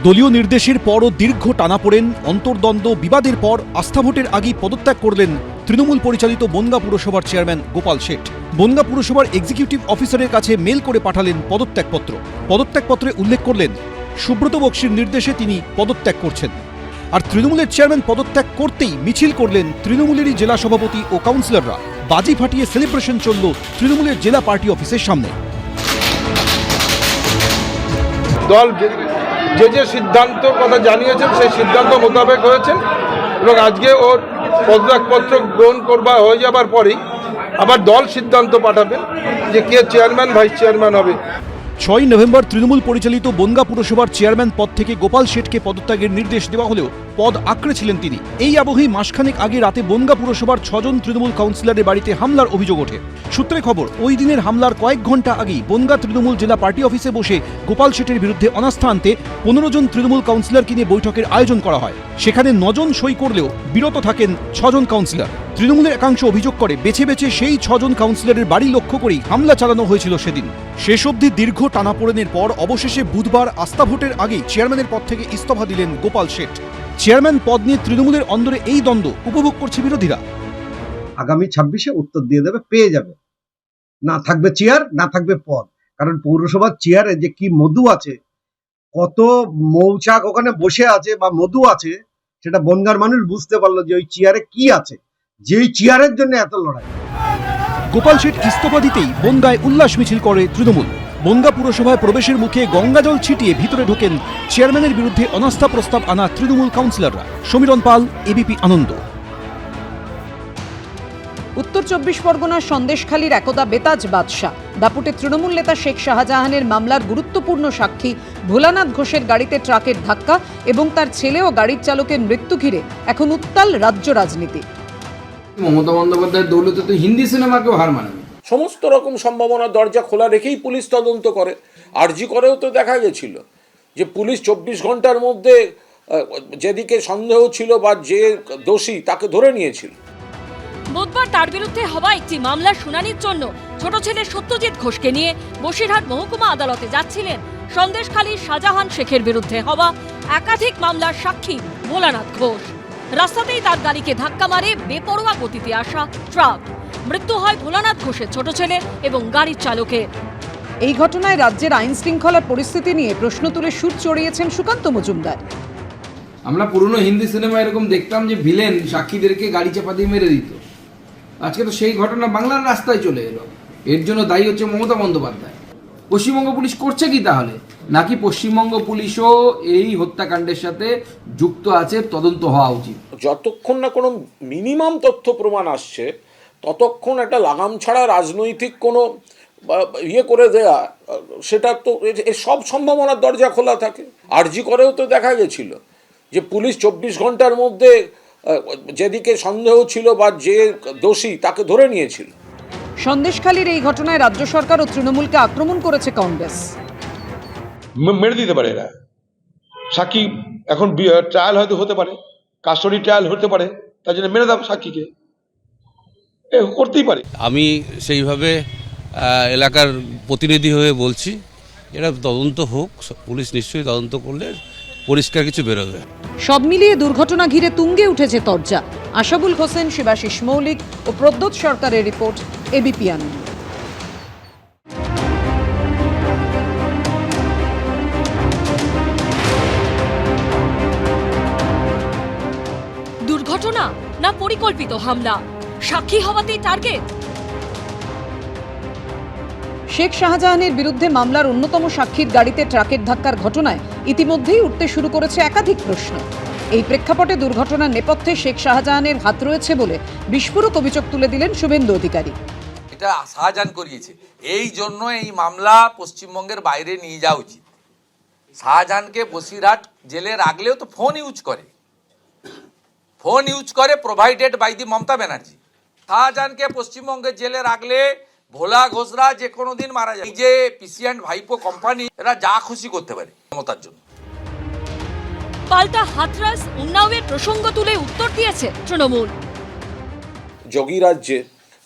দলীয় নির্দেশের পরও দীর্ঘ টানাপোড়েন, অন্তর্দ্বন্দ্ব, বিবাদের পর আস্থা ভোটের আগেই পদত্যাগ করলেন তৃণমূল পরিচালিত বনগাঁ পুরসভার চেয়ারম্যান গোপাল শেঠ। বনগাঁ পুরসভার এক্সিকিউটিভ অফিসারের কাছে মেল করে পাঠালেন পদত্যাগপত্র। পদত্যাগপত্রে উল্লেখ করলেন সুব্রত বক্সির নির্দেশে তিনি পদত্যাগ করছেন। আর তৃণমূলের চেয়ারম্যান পদত্যাগ করতেই মিছিল করলেন তৃণমূলেরই জেলা সভাপতি ও কাউন্সিলররা। বাজি ফাটিয়ে সেলিব্রেশন চলল তৃণমূলের জেলা পার্টি অফিসের সামনে। দল যে সিদ্ধান্তের কথা জানিয়েছেন সেই সিদ্ধান্ত মোতাবেক হয়েছেন এবং আজকে ওর পদত্যাগপত্র গ্রহণ হয়ে যাবার পরেই আবার দল সিদ্ধান্ত পাঠাবেন যে কে চেয়ারম্যান ভাইস চেয়ারম্যান হবে। 6 নভেম্বর তৃণমূল পরিচালিত বনগাঁ পুরসভার চেয়ারম্যান পদ থেকে গোপাল শেঠকে পদত্যাগের নির্দেশ দেওয়া হলেও পদ আঁকড়ে ছিলেন তিনি। এই আবহেই মাসখানেক আগে রাতে বনগাঁ পুরসভার 6 জন তৃণমূল কাউন্সিলরের বাড়িতে হামলার অভিযোগ ওঠে। সূত্রে খবর, ওই দিনের হামলার কয়েক ঘন্টা আগেই বনগাঁ তৃণমূল জেলা পার্টি অফিসে বসে গোপাল শেঠের বিরুদ্ধে অনাস্থা আনতে 15 জন তৃণমূল কাউন্সিলরকে নিয়ে বৈঠকের আয়োজন করা হয়। সেখানে 9 জন সই করলেও বিরত থাকেন 6 জন কাউন্সিলর। তৃণমূলের একাংশ অভিযোগ করে বেছে বেছে সেই 6 জন কাউন্সিলরের বাড়ি লক্ষ্য করেই হামলা চালানো হয়েছিল সেদিন। শেষ অবধি দীর্ঘ টানাপোড়েনের পর অবশেষে বুধবার আস্থা ভোটের আগেই চেয়ারম্যানের পদ থেকে ইস্তফা দিলেন গোপাল শেঠ। চেয়ারম্যান পদ নিয়ে তৃণমূলের অন্দরে এই দ্বন্দ্ব উপভোগ করছে বিরোধীরা। আগামী 26-এ উত্তর দিয়ে দেবে, পেয়ে যাবে। না থাকবে চেয়ার, না থাকবে পদ। কারণ পৌরসভার চেয়ারে যে কি মধু আছে, কত মৌচাক ওখানে বসে আছে বা মধু আছে, সেটা বনগাঁর মানুষ বুঝতে পারলো যে ওই চেয়ারে কি আছে, যেই চেয়ারের জন্য এত লড়াই। গোপাল শেঠ ইস্তফা দিতেই বনগাঁয় উল্লাস মিছিল করে তৃণমূল। বনগাঁ পুরসভায় প্রবেশের মুখে গঙ্গাজল ছিটিয়ে ভিতরে ঢোকেন চেয়ারম্যানের বিরুদ্ধে অনাস্থা প্রস্তাব আনা তৃণমূল কাউন্সিলররা। সমীরণ পাল, এবিপি আনন্দ। উত্তর 24 পরগনার সন্দেশখালীর একদা বেতাজ বাদশা দাপুটে তৃণমূল নেতা শেখ শাহজাহানের মামলার গুরুত্বপূর্ণ সাক্ষী ভোলানাথ ঘোষের গাড়িতে ট্রাকের ধাক্কা এবং তার ছেলে ও গাড়ির চালকের মৃত্যু ঘিরে এখন উত্তাল রাজ্য রাজনীতি। মমতা বন্দ্যোপাধ্যায়ের দৌলতে তো হিন্দি সিনেমাকেও হার মানেনি। সমস্ত রকম সম্ভাবনার দরজা খোলা রেখেই পুলিশ তদন্ত করে। আরজি করেও তো দেখা গেছিল যে পুলিশ 24 ঘন্টার মধ্যে যেদিকে সন্দেহ ছিল বা যে দোষী তাকে ধরে নিয়েছিল। বুধবার তার বিরুদ্ধে হওয়া একটি মামলার শুনানির জন্য ছোট ছেলে সত্যজিৎ ঘোষকে নিয়ে বসিরহাট মহকুমা আদালতে যাচ্ছিলেন সন্দেশখালীর শাহজাহান শেখের বিরুদ্ধে হওয়া একাধিক মামলার সাক্ষী ভোলানাথ ঘোষ। রাস্তাতেই তার গাড়িকে ধাক্কা মারে বেপরোয়া গতিতে আসা ট্রাক। মৃত্যু হয় ভোলানাথ ঘোষের ছোট ছেলে এবং গাড়ির চালকের। এই ঘটনায় রাজ্যের আইন শৃঙ্খলার পরিস্থিতি নিয়ে প্রশ্ন তুলে সুর চড়িয়েছেন সুকান্ত মজুমদার। আমরা পুরনো হিন্দি সিনেমা এরকম দেখতাম যে ভিলেন সাক্ষীদেরকে গাড়ি চাপা দিয়ে মেরে দিত। আজকে তো সেই ঘটনা বাংলার রাস্তায় চলে এলো। এর জন্য দায়ী হচ্ছে মমতা বন্দ্যোপাধ্যায়। পশ্চিমবঙ্গ পুলিশ করছে কি তাহলে? নাকি পশ্চিমবঙ্গ পুলিশও এই হত্যাকাণ্ডের সাথে যুক্ত আছে? তদন্ত হওয়া উচিত। যতক্ষণ না কোনো মিনিমাম তথ্য প্রমাণ আসছে ততক্ষণ একটা লাগাম ছাড়া রাজনৈতিক কোনো ইয়ে করে দেয়া, সেটা তো এর সব সম্ভাবনার দরজা খোলা থাকে। আরজি করেও তো দেখা গেছিল যে পুলিশ 24 ঘন্টার মধ্যে যেদিকে সন্দেহ ছিল বা যে দোষী তাকে ধরে নিয়েছিল। সন্দেশখালীর এই ঘটনায় রাজ্য সরকার ও তৃণমূলকে আক্রমণ করেছে কংগ্রেস। মেরে দিতে পারে এরা সাক্ষী। এখন ট্রায়াল হয়তো হতে পারে, কাস্টডি ট্রায়াল হতে পারে, তার জন্য মেরে দাও সাক্ষীকে, করতেই পারে। আমি সেইভাবে এলাকার প্রতিনিধি হয়ে বলছি, এটা তদন্ত হোক, পুলিশ নিশ্চয়ই তদন্ত করলে পরিষ্কার কিছু বেরোবে। সব মিলিয়ে দুর্ঘটনা ঘিরে তুঙ্গে উঠেছে তরজা। আশাবুল হোসেন, শিবাশিস মৌলিক ও প্রদ্যোৎ সরকারের রিপোর্ট, এবিপি আনন্দ। দুর্ঘটনা না পরিকল্পিত হামলা? সাক্ষী হওয়াতেই টার্গেট? শেখ শাহজাহানের বিরুদ্ধে মামলার অন্যতম সাক্ষীর গাড়িতে ট্রাকের ধাক্কার ঘটনায় ইতিমধ্যেই উঠতে শুরু করেছে একাধিক প্রশ্ন। এই প্রেক্ষাপটে দুর্ঘটনার নেপথ্যে শেখ শাহজাহানের হাত রয়েছে বলে বিস্ফোরক অভিযোগ তুলে দিলেন শুভেন্দু অধিকারী। এটা শাহজাহান করিয়েছে, এই জন্য এই মামলা পশ্চিমবঙ্গের বাইরে নিয়ে যাওয়া উচিত। শাহজাহানকে বসিরহাট জেলে রাখলেও তো ফোন ইউজ করে provided by the Mamata Banerjee. শাহজাহানকে পশ্চিমবঙ্গের জেলে রাখলে ভোলা ঘোষরা যে কোনো দিন মারা যায়। এই যে পিসিএন্ড ভাইপো কোম্পানি, এরা যা খুশি করতে পারে মমতার জন্য। পাল্টা হাথরাস উন্নাওয়ের প্রসঙ্গ তুলে উত্তর দিয়েছে তৃণমূল। যোগী রাজ্যে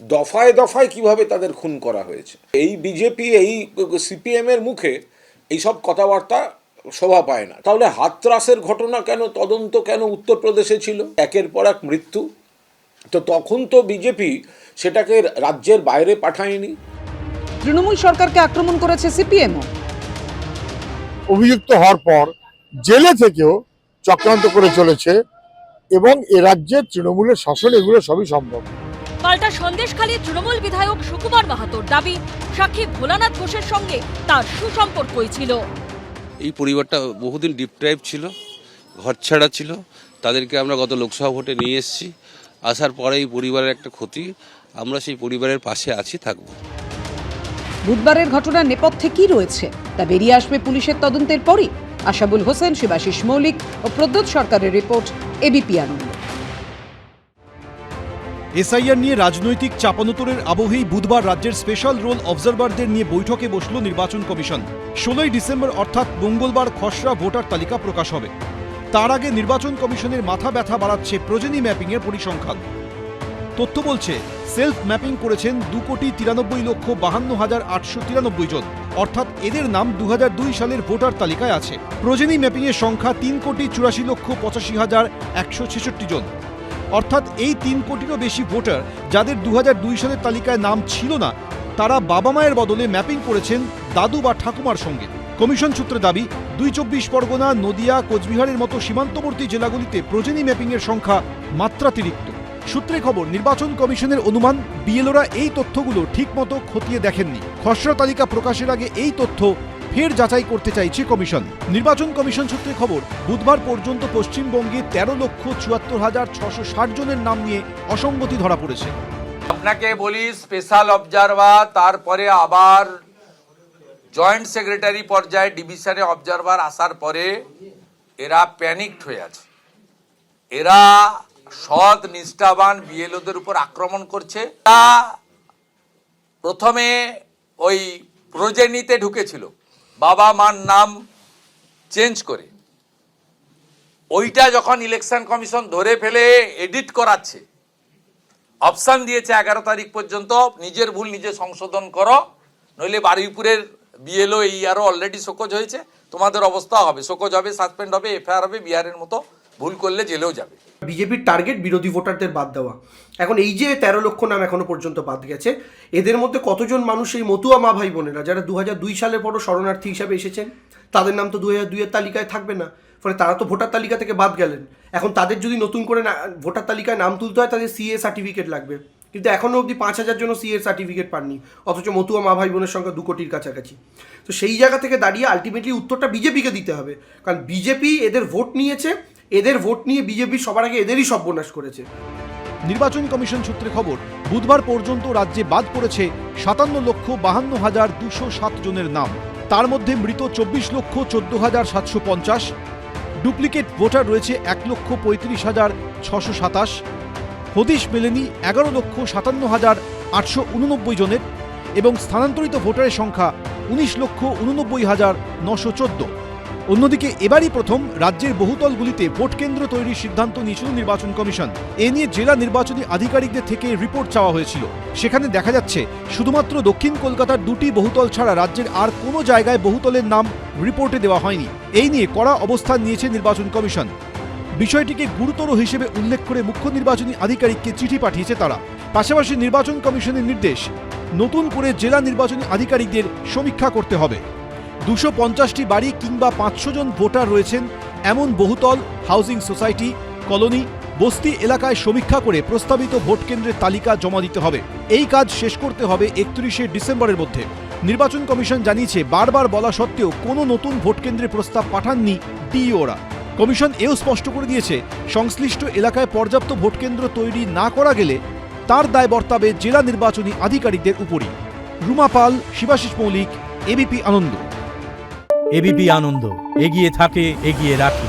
দফায় দফায় কিভাবে তাদের খুন করা হয়েছে, এই বিজেপি এই সিপিএম এর মুখে এইসব কথাবার্তা শোভা পায় না। তাহলে হাতরাসের ঘটনা কেন, তদন্ত কেন উত্তরপ্রদেশে ছিল, একের পর এক মৃত্যু, তো তখন তো বিজেপি সেটাকে রাজ্যের বাইরে পাঠায়নি। তৃণমূল সরকারকে আক্রমণ করেছে সিপিএমও। অভিযুক্ত হওয়ার পর জেলে থেকেও চক্রান্ত করে চলেছে এবং এ রাজ্যে তৃণমূলের শাসন, এগুলো সবই সম্ভব। পাল্টা সন্দেশখালী তৃণমূল বিধায়ক সুকুমার মাহাতোর দাবি, সাক্ষী ভোলানাথ ঘোষের সঙ্গে তার সুসম্পর্কই ছিল। এই পরিবারটা বহুদিন ডিপ্রাইভ ছিল, ঘর ছাড়া ছিল, তাদেরকে আমরা গত লোকসভা ভোটে নিয়ে এসেছি। আসার পরে এই পরিবারের একটা ক্ষতি, আমরা সেই পরিবারের পাশে আছি, থাকব। বুধবারের ঘটনার নেপথ্যে কি রয়েছে তা বেরিয়ে আসবে পুলিশের তদন্তের পরই। আশাবুল হোসেন, শিবাশিস মৌলিক ও প্রদ্যোৎ সরকারের রিপোর্ট, এবিপি আনন্দ। এসআইআর নিয়ে রাজনৈতিক চাপানোতরের আবহেই বুধবার রাজ্যের স্পেশাল রোল অবজারভারদের নিয়ে বৈঠকে বসল নির্বাচন কমিশন। 16ই ডিসেম্বর অর্থাৎ মঙ্গলবার খসড়া ভোটার তালিকা প্রকাশ হবে। তার আগে নির্বাচন কমিশনের মাথা ব্যথা বাড়াচ্ছে প্রজেনি ম্যাপিংয়ের পরিসংখ্যান। তথ্য বলছে, সেলফ ম্যাপিং করেছেন 2,93,52,893 জন, অর্থাৎ এদের নাম 2002 সালের ভোটার তালিকায় আছে। প্রজেনি ম্যাপিংয়ের সংখ্যা 3,84,85,166 জন, অর্থাৎ এই 3 কোটিরও বেশি ভোটার যাদের 2002 সালের তালিকায় নাম ছিল না, তারা বাবা মায়ের বদলে ম্যাপিং করেছেন দাদু বা ঠাকুমার সঙ্গে। কমিশন সূত্রে দাবি, 2 পরগনা, নদিয়া, কোচবিহারের মতো সীমান্তবর্তী জেলাগুলিতে প্রজেনি ম্যাপিংয়ের সংখ্যা মাত্রাতিরিক্ত। সূত্রে খবর, নির্বাচন কমিশনের অনুমান, বিএলওরা এই তথ্যগুলো ঠিকমতো খতিয়ে দেখেননি। খসড়া তালিকা প্রকাশের আগে এই তথ্য ফের যাচাই করতে চাইছে কমিশন। নির্বাচন কমিশন সূত্রে খবর, বুধবার পর্যন্ত পশ্চিমবঙ্গে 13,74,660 জনের নাম নিয়ে অসঙ্গতি ধরা পড়েছে। আপনাকে বলি, স্পেশাল অবজারভার, তারপরে আবার জয়েন্ট সেক্রেটারি পর্যায়ে ডিভিশনে অবজারভার আসার পরে এরা প্যানিকড হয়ে আছে। এরা সৎ নিষ্ঠাবান বিএলওদের উপর আক্রমণ করছে। প্রথমে ওই প্রজেনিতে ঢুকেছিল, বাবা মার নাম চেঞ্জ করে, ওইটা যখন ইলেকশন কমিশন ধরে ফেলে এডিট করাচ্ছে, অপশন দিয়েছে 11 তারিখ পর্যন্ত নিজের ভুল নিজে সংশোধন করো, নইলে বারুইপুরের বিএলও এই আরও অলরেডি শোকজ হয়েছে, তোমাদের অবস্থা হবে, শোকজ হবে, সাসপেন্ড হবে, এফআইআর হবে, বিহারের মতো ভুল করলে জেলেও যাবে। বিজেপির টার্গেট বিরোধী ভোটারদের বাদ দেওয়া। এখন এই যে 13 লক্ষ নাম এখনো পর্যন্ত বাদ গেছে, এদের মধ্যে কতজন মানুষ এই মতুয়া মা ভাই বোনেরা যারা 2002 সালের পরও শরণার্থী হিসাবে এসেছেন, তাদের নাম তো 2002-এর তালিকায় থাকবে না, ফলে তারা তো ভোটার তালিকা থেকে বাদ গেলেন। এখন তাদের যদি নতুন করে ভোটার তালিকায় নাম তুলতে হয়, তাদের সিএ সার্টিফিকেট লাগবে, কিন্তু এখনও অবধি 5,000 জন সিএ সার্টিফিকেট পাননি, অথচ মতুয়া মা ভাই বোনের সংখ্যা 2 কোটির কাছাকাছি। তো সেই জায়গা থেকে দাঁড়িয়ে আলটিমেটলি উত্তরটা বিজেপিকে দিতে হবে, কারণ বিজেপি এদের ভোট নিয়েছে, এদের ভোট নিয়ে বিজেপি সবার আগে এদেরই সর্বনাশ করেছে। নির্বাচন কমিশন সূত্রে খবর, বুধবার পর্যন্ত রাজ্যে বাদ পড়েছে 57,52,207 জনের নাম। তার মধ্যে মৃত 24,14,750, ডুপ্লিকেট ভোটার রয়েছে 1,35,627, হদিশ মেলেনি 11,57,889 জনের এবং স্থানান্তরিত ভোটারের সংখ্যা 19,89,914। অন্যদিকে এবারই প্রথম রাজ্যের বহুতলগুলিতে ভোট কেন্দ্র তৈরির সিদ্ধান্ত নিয়েছিল নির্বাচন কমিশন। এ নিয়ে জেলা নির্বাচনী আধিকারিকদের থেকে রিপোর্ট চাওয়া হয়েছিল। সেখানে দেখা যাচ্ছে, শুধুমাত্র দক্ষিণ কলকাতার 2টি বহুতল ছাড়া রাজ্যের আর কোনো জায়গায় বহুতলের নাম রিপোর্টে দেওয়া হয়নি। এই নিয়ে কড়া অবস্থান নিয়েছে নির্বাচন কমিশন। বিষয়টিকে গুরুতর হিসেবে উল্লেখ করে মুখ্য নির্বাচনী আধিকারিককে চিঠি পাঠিয়েছে তারা। পাশাপাশি নির্বাচন কমিশনের নির্দেশ, নতুন করে জেলা নির্বাচনী আধিকারিকদের সমীক্ষা করতে হবে। 250টি বাড়ি কিংবা 500 জন ভোটার রয়েছেন এমন বহুতল, হাউজিং সোসাইটি, কলোনি, বস্তি এলাকায় সমীক্ষা করে প্রস্তাবিত ভোট কেন্দ্রের তালিকা জমা দিতে হবে। এই কাজ শেষ করতে হবে 31শে ডিসেম্বরের মধ্যে। নির্বাচন কমিশন জানিয়েছে, বারবার বলা সত্ত্বেও কোনো নতুন ভোট কেন্দ্রের প্রস্তাব পাঠাননি ডিইওরা। কমিশন এও স্পষ্ট করে দিয়েছে, সংশ্লিষ্ট এলাকায় পর্যাপ্ত ভোট কেন্দ্র তৈরি না করা গেলে তার দায় বর্তাবে জেলা নির্বাচনী আধিকারিকদের উপরই। রুমা পাল, শিবাশিস মৌলিক, এবিপি আনন্দ। এবিপি আনন্দ, এগিয়ে থাকে, এগিয়ে রাখে।